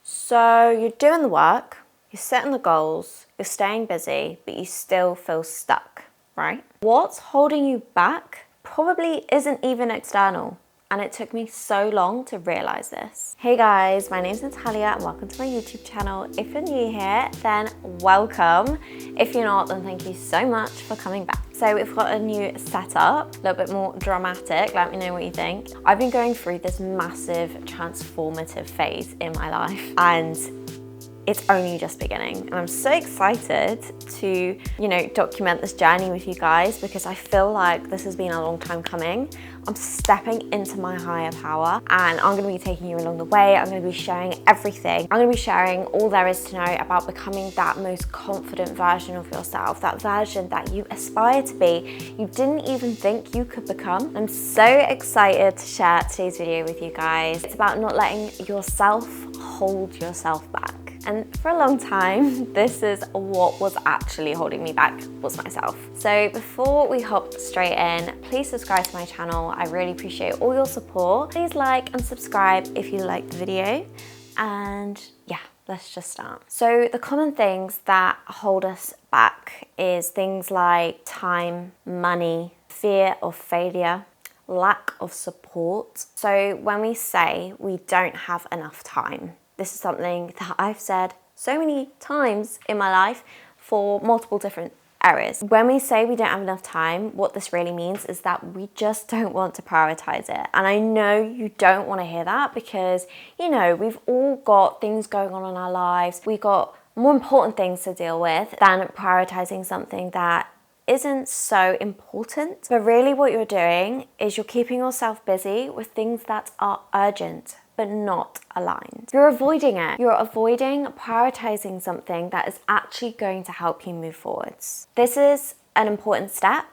So you're doing the work, you're setting the goals, you're staying busy, but you still feel stuck, right? What's holding you back probably isn't even external. And it took me so long to realize this. Hey guys, my name's Natalia and welcome to my YouTube channel. If you're new here, then welcome. If you're not, then thank you so much for coming back. So we've got a new setup, a little bit more dramatic. Let me know what you think. I've been going through this massive transformative phase in my life and it's only just beginning. And I'm so excited to, document this journey with you guys because I feel like this has been a long time coming. I'm stepping into my higher power and I'm gonna be taking you along the way. I'm gonna be sharing everything. I'm gonna be sharing all there is to know about becoming that most confident version of yourself, that version that you aspire to be, you didn't even think you could become. I'm so excited to share today's video with you guys. It's about not letting yourself hold yourself back. And for a long time, this is what was actually holding me back, was myself. So before we hop straight in, please subscribe to my channel. I really appreciate all your support. Please like and subscribe if you liked the video. And yeah, let's just start. So the common things that hold us back is things like time, money, fear of failure, lack of support. So when we say we don't have enough time, this is something that I've said so many times in my life for multiple different areas. When we say we don't have enough time, what this really means is that we just don't want to prioritize it. And I know you don't want to hear that because, we've all got things going on in our lives. We've got more important things to deal with than prioritizing something that isn't so important. But really what you're doing is you're keeping yourself busy with things that are urgent but not aligned. You're avoiding it. You're avoiding prioritizing something that is actually going to help you move forwards. This is an important step,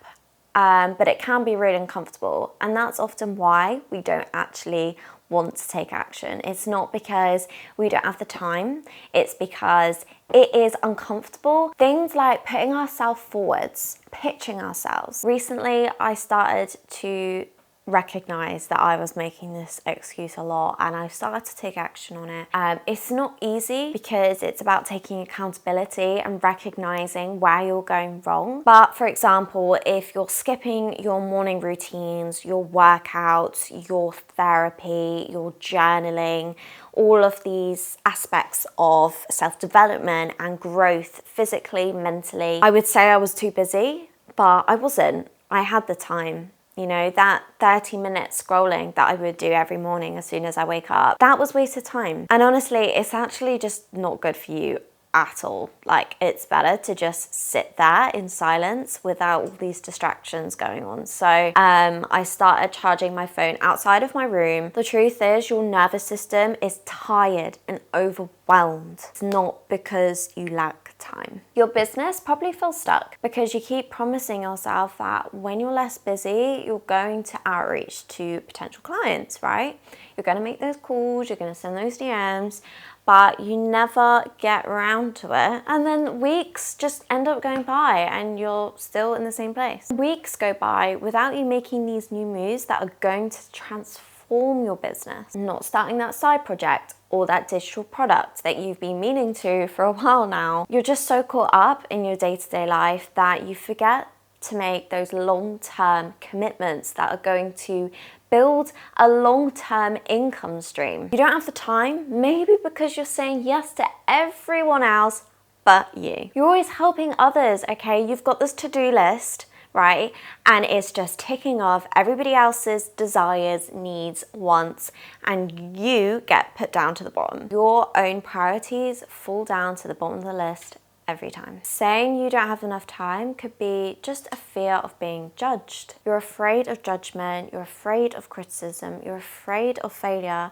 but it can be really uncomfortable. And that's often why we don't actually want to take action. It's not because we don't have the time, it's because it is uncomfortable. Things like putting ourselves forwards, pitching ourselves. Recently, I started to recognize that I was making this excuse a lot and I've started to take action on it. It's not easy because it's about taking accountability and recognizing where you're going wrong. But for example, if you're skipping your morning routines, your workouts, your therapy, your journaling, all of these aspects of self-development and growth physically, mentally, I would say I was too busy, but I wasn't. I had the time. That 30 minutes scrolling that I would do every morning as soon as I wake up, that was wasted time. And honestly, it's actually just not good for you at all. Like, it's better to just sit there in silence without all these distractions going on. So I started charging my phone outside of my room. The truth is your nervous system is tired and overwhelmed. It's not because you lack time. Your business probably feels stuck because you keep promising yourself that when you're less busy, you're going to outreach to potential clients, right? You're going to make those calls, you're going to send those DMs, but you never get around to it. And then weeks just end up going by and you're still in the same place. Weeks go by without you making these new moves that are going to transform your business. Not starting that side project or that digital product that you've been meaning to for a while now. You're just so caught up in your day-to-day life that you forget to make those long-term commitments that are going to build a long-term income stream. You don't have the time, maybe because you're saying yes to everyone else but you. You're always helping others, okay? You've got this to-do list, right? And it's just ticking off everybody else's desires, needs, wants, and you get put down to the bottom. Your own priorities fall down to the bottom of the list every time. Saying you don't have enough time could be just a fear of being judged. You're afraid of judgment, you're afraid of criticism, you're afraid of failure,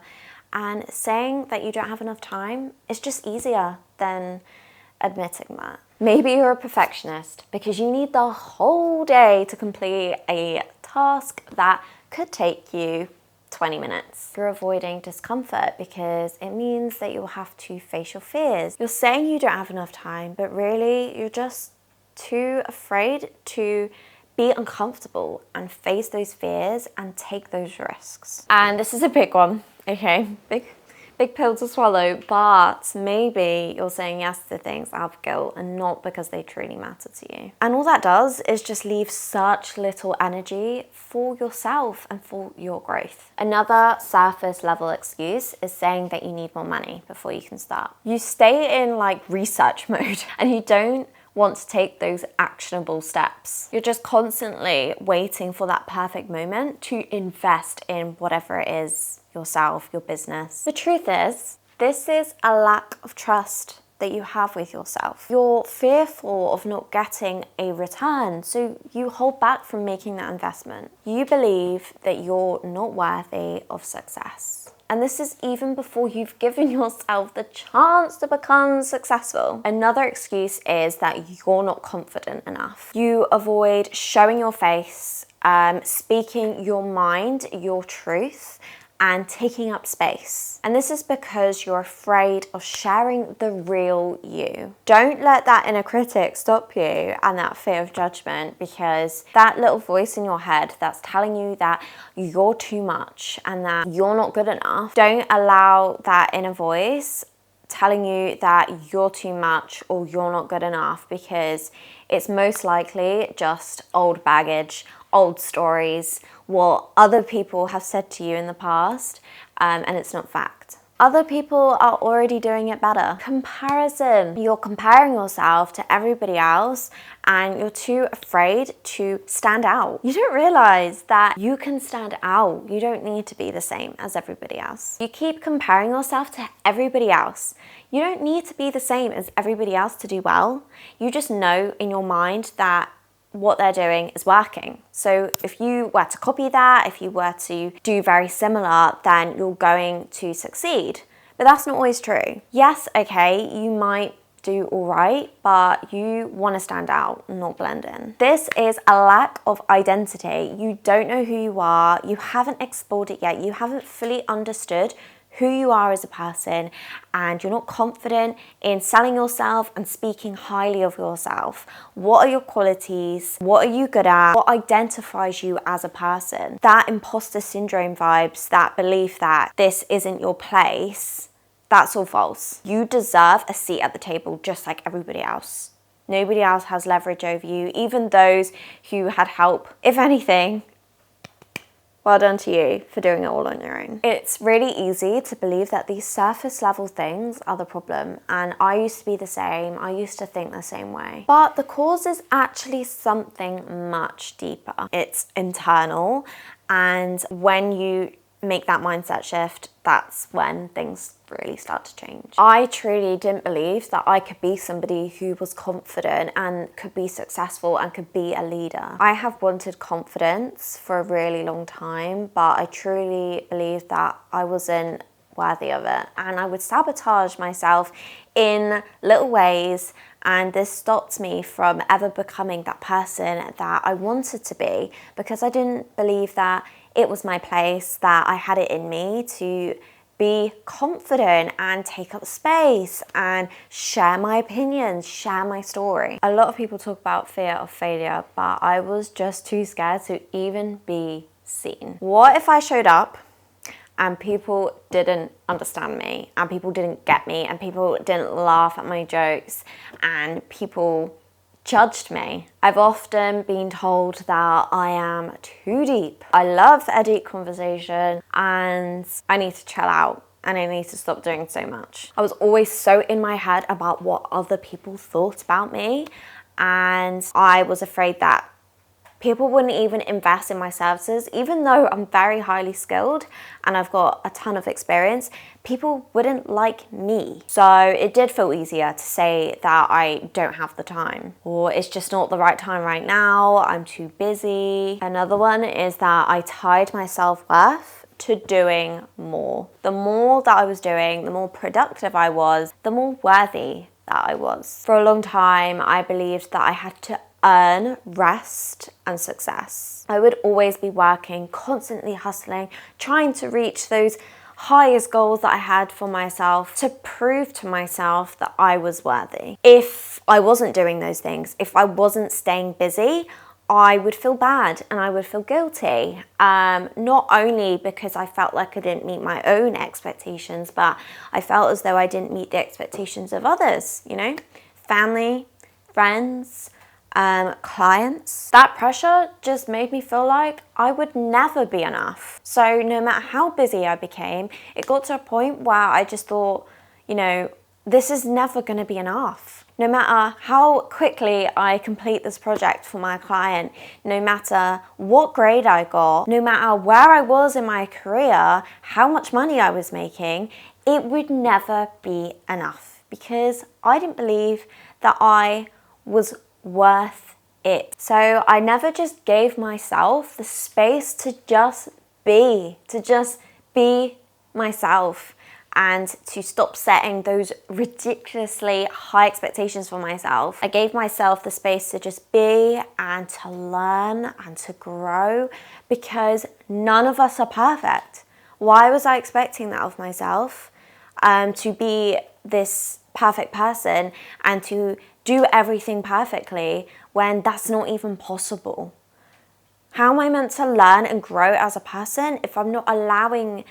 and saying that you don't have enough time is just easier than admitting that. Maybe you're a perfectionist because you need the whole day to complete a task that could take you 20 minutes. You're avoiding discomfort because it means that you'll have to face your fears. You're saying you don't have enough time, but really you're just too afraid to be uncomfortable and face those fears and take those risks. And this is a big one, okay? Big pill to swallow, but maybe you're saying yes to things out of guilt and not because they truly matter to you. And all that does is just leave such little energy for yourself and for your growth. Another surface level excuse is saying that you need more money before you can start. You stay in like research mode and you don't want to take those actionable steps. You're just constantly waiting for that perfect moment to invest in whatever it is, yourself, your business. The truth is, this is a lack of trust that you have with yourself. You're fearful of not getting a return, so you hold back from making that investment. You believe that you're not worthy of success. And this is even before you've given yourself the chance to become successful. Another excuse is that you're not confident enough. You avoid showing your face, speaking your mind, your truth, and taking up space. And this is because you're afraid of sharing the real you. Don't let that inner critic stop you and that fear of judgment, because that little voice in your head that's telling you that you're too much and that you're not good enough, don't allow that inner voice telling you that you're too much or you're not good enough, because it's most likely just old baggage, old stories, what other people have said to you in the past, and it's not fact. Other people are already doing it better. Comparison. You're comparing yourself to everybody else and you're too afraid to stand out. You don't realize that you can stand out. You don't need to be the same as everybody else. You keep comparing yourself to everybody else. You don't need to be the same as everybody else to do well. You just know in your mind that what they're doing is working. So if you were to copy that, if you were to do very similar, then you're going to succeed. But that's not always true. Yes, okay, you might do all right, but you want to stand out, not blend in. This is a lack of identity. You don't know who you are. You haven't explored it yet. You haven't fully understood who you are as a person, and you're not confident in selling yourself and speaking highly of yourself. What are your qualities? What are you good at? What identifies you as a person? That imposter syndrome vibes, that belief that this isn't your place, that's all false. You deserve a seat at the table just like everybody else. Nobody else has leverage over you, even those who had help. If anything, well done to you for doing it all on your own. It's really easy to believe that these surface level things are the problem, and I used to be the same. I used to think the same way. But the cause is actually something much deeper. It's internal, and when you make that mindset shift, that's when things really start to change. I truly didn't believe that I could be somebody who was confident and could be successful and could be a leader. I have wanted confidence for a really long time, but I truly believed that I wasn't worthy of it, and I would sabotage myself in little ways, and this stopped me from ever becoming that person that I wanted to be, because I didn't believe that it was my place, that I had it in me to be confident and take up space and share my opinions, share my story. A lot of people talk about fear of failure, but I was just too scared to even be seen. What if I showed up and people didn't understand me, and people didn't get me, and people didn't laugh at my jokes, and people judged me? I've often been told that I am too deep. I love a deep conversation and I need to chill out, and I need to stop doing so much. I was always so in my head about what other people thought about me, and I was afraid that people wouldn't even invest in my services. Even though I'm very highly skilled and I've got a ton of experience, people wouldn't like me. So it did feel easier to say that I don't have the time, or it's just not the right time right now, I'm too busy. Another one is that I tied my self-worth to doing more. The more that I was doing, the more productive I was, the more worthy that I was. For a long time, I believed that I had to earn rest and success. I would always be working, constantly hustling, trying to reach those highest goals that I had for myself, to prove to myself that I was worthy. If I wasn't doing those things, if I wasn't staying busy, I would feel bad and I would feel guilty, not only because I felt like I didn't meet my own expectations, but I felt as though I didn't meet the expectations of others, you know, family, friends, clients. That pressure just made me feel like I would never be enough. So no matter how busy I became, it got to a point where I just thought, you know, this is never going to be enough. No matter how quickly I complete this project for my client, no matter what grade I got, no matter where I was in my career, how much money I was making, it would never be enough because I didn't believe that I was worth it. So I never just gave myself the space to just be myself, and to stop setting those ridiculously high expectations for myself. I gave myself the space to just be and to learn and to grow, because none of us are perfect. Why was I expecting that of myself? To be this perfect person and to do everything perfectly when that's not even possible. How am I meant to learn and grow as a person if I'm not allowing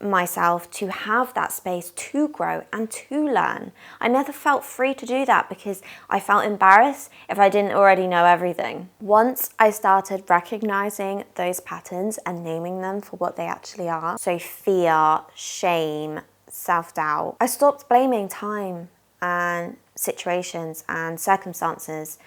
myself to have that space to grow and to learn? I never felt free to do that because I felt embarrassed if I didn't already know everything. Once I started recognizing those patterns and naming them for what they actually are, so fear, shame, self-doubt, I stopped blaming time and situations and circumstances.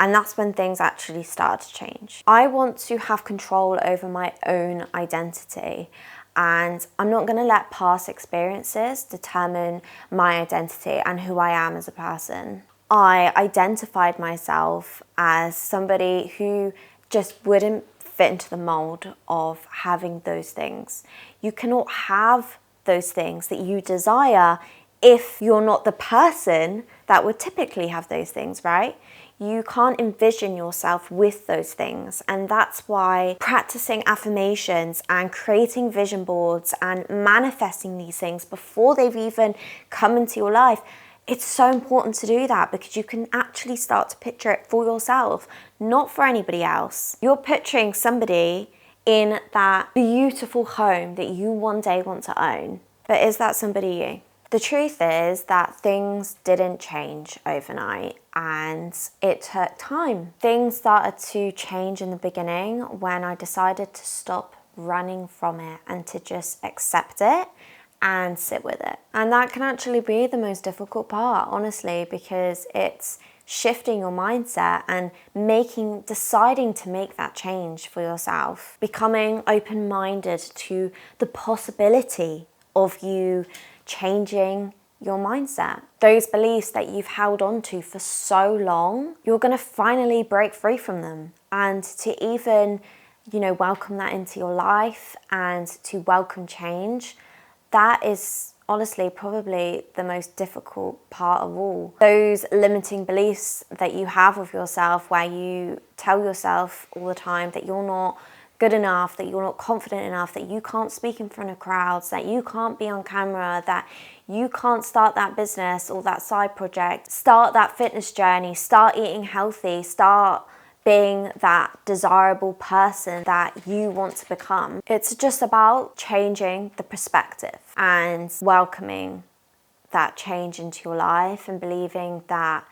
And that's when things actually started to change. I want to have control over my own identity, and I'm not going to let past experiences determine my identity and who I am as a person. I identified myself as somebody who just wouldn't fit into the mold of having those things. You cannot have those things that you desire if you're not the person that would typically have those things, right? You can't envision yourself with those things. And that's why practicing affirmations and creating vision boards and manifesting these things before they've even come into your life, it's so important to do that, because you can actually start to picture it for yourself, not for anybody else. You're picturing somebody in that beautiful home that you one day want to own. But is that somebody you? The truth is that things didn't change overnight, and it took time. Things started to change in the beginning when I decided to stop running from it and to just accept it and sit with it. And that can actually be the most difficult part, honestly, because it's shifting your mindset and deciding to make that change for yourself, becoming open-minded to the possibility of you changing your mindset. Those beliefs that you've held on to for so long, you're going to finally break free from them. And to even, welcome that into your life and to welcome change, that is honestly probably the most difficult part of all. Those limiting beliefs that you have of yourself, where you tell yourself all the time that you're not good enough, that you're not confident enough, that you can't speak in front of crowds, that you can't be on camera, that you can't start that business or that side project, start that fitness journey, start eating healthy, start being that desirable person that you want to become. It's just about changing the perspective and welcoming that change into your life and believing that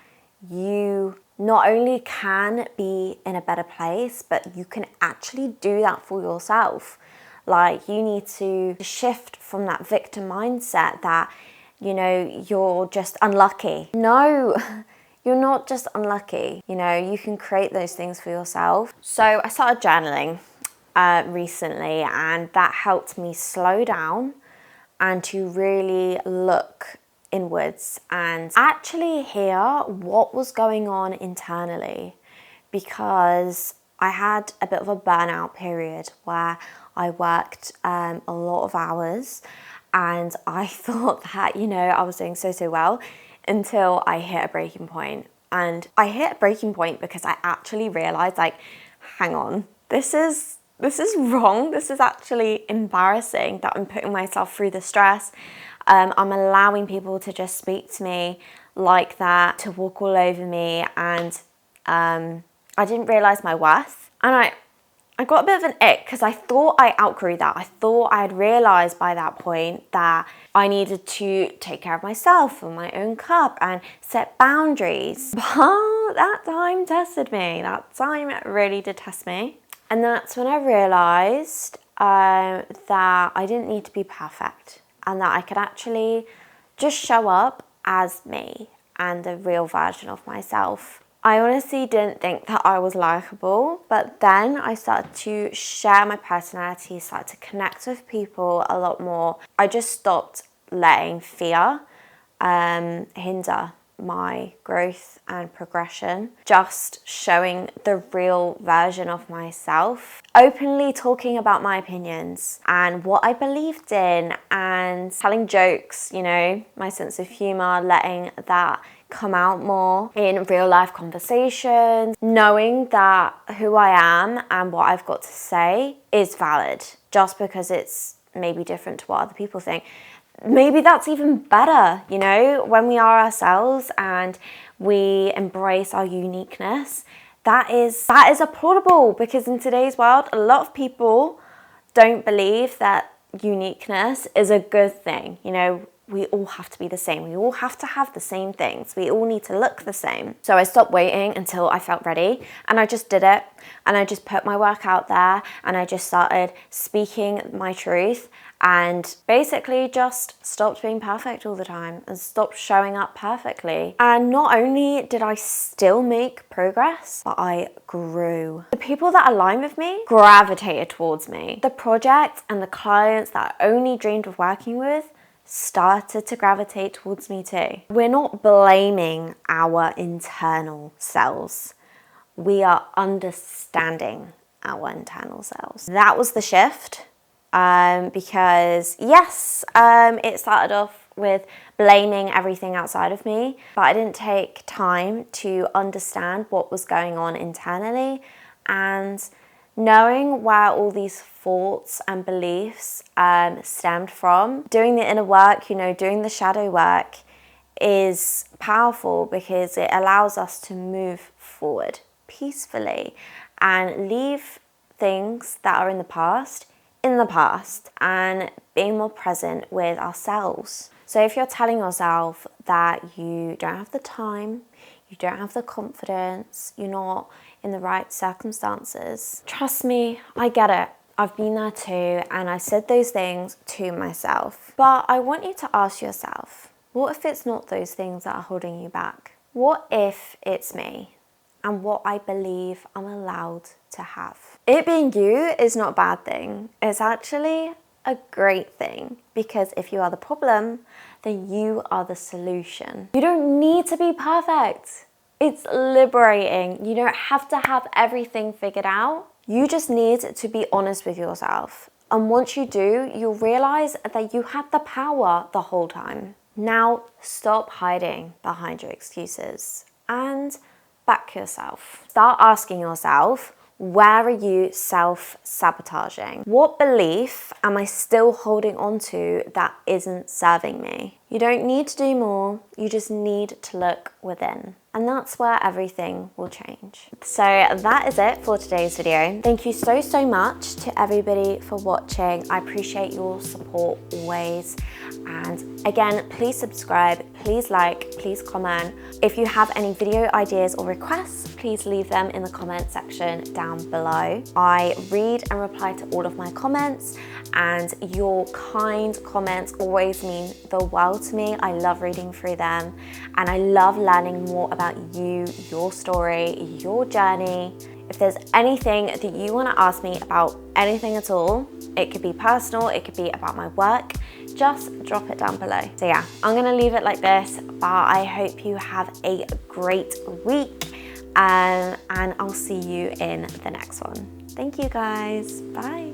you not only can be in a better place, but you can actually do that for yourself. Like, you need to shift from that victim mindset that, you're just unlucky. No, you're not just unlucky. You can create those things for yourself. So I started journaling recently, and that helped me slow down and to really look inwards and actually hear what was going on internally, because I had a bit of a burnout period where I worked a lot of hours, and I thought that, I was doing so well until I hit a breaking point. And I hit a breaking point because I actually realized, hang on, this is wrong. This is actually embarrassing that I'm putting myself through the stress. I'm allowing people to just speak to me like that, to walk all over me and I didn't realize my worth. And I got a bit of an ick because I thought I outgrew that. I thought I had realized by that point that I needed to take care of myself and my own cup and set boundaries. But that time tested me. That time really did test me. And that's when I realized that I didn't need to be perfect and that I could actually just show up as me and the real version of myself. I honestly didn't think that I was likable, but then I started to share my personality, started to connect with people a lot more. I just stopped letting fear hinder my growth and progression, just showing the real version of myself, openly talking about my opinions and what I believed in and telling jokes, you know, my sense of humor, letting that come out more in real life conversations, knowing that who I am and what I've got to say is valid just because it's maybe different to what other people think. Maybe that's even better, you know, when we are ourselves and we embrace our uniqueness. That is applaudable, because in today's world, a lot of people don't believe that uniqueness is a good thing. You know, we all have to be the same. We all have to have the same things. We all need to look the same. So I stopped waiting until I felt ready, and I just did it, and I just put my work out there, and I just started speaking my truth, and basically just stopped being perfect all the time and stopped showing up perfectly. And not only did I still make progress, but I grew. The people that align with me gravitated towards me. The projects and the clients that I only dreamed of working with started to gravitate towards me too. We're not blaming our internal selves. We are understanding our internal selves. That was the shift. Because yes, it started off with blaming everything outside of me, but I didn't take time to understand what was going on internally, and knowing where all these thoughts and beliefs stemmed from. Doing the inner work, you know, doing the shadow work is powerful because it allows us to move forward peacefully and leave things that are in the past and being more present with ourselves. So if you're telling yourself that you don't have the time, you don't have the confidence, you're not in the right circumstances, trust me, I get it. I've been there too, and I said those things to myself. But I want you to ask yourself, what if it's not those things that are holding you back? What if it's me and what I believe I'm allowed to have? It being you is not a bad thing. It's actually a great thing, because if you are the problem, then you are the solution. You don't need to be perfect. It's liberating. You don't have to have everything figured out. You just need to be honest with yourself. And once you do, you'll realize that you had the power the whole time. Now stop hiding behind your excuses and back yourself. Start asking yourself, where are you self-sabotaging? What belief am I still holding on to that isn't serving me? You don't need to do more, you just need to look within. And that's where everything will change. So that is it for today's video. Thank you so much to everybody for watching. I appreciate your support always. And again, please subscribe, please like, please comment. If you have any video ideas or requests, please leave them in the comment section down below. I read and reply to all of my comments, and your kind comments always mean the world to me. I love reading through them, and I love learning more about you, your story, your journey. If there's anything that you want to ask me about anything at all, it could be personal, it could be about my work, just drop it down below. So yeah, I'm gonna leave it like this, but I hope you have a great week, and I'll see you in the next one. Thank you guys, bye.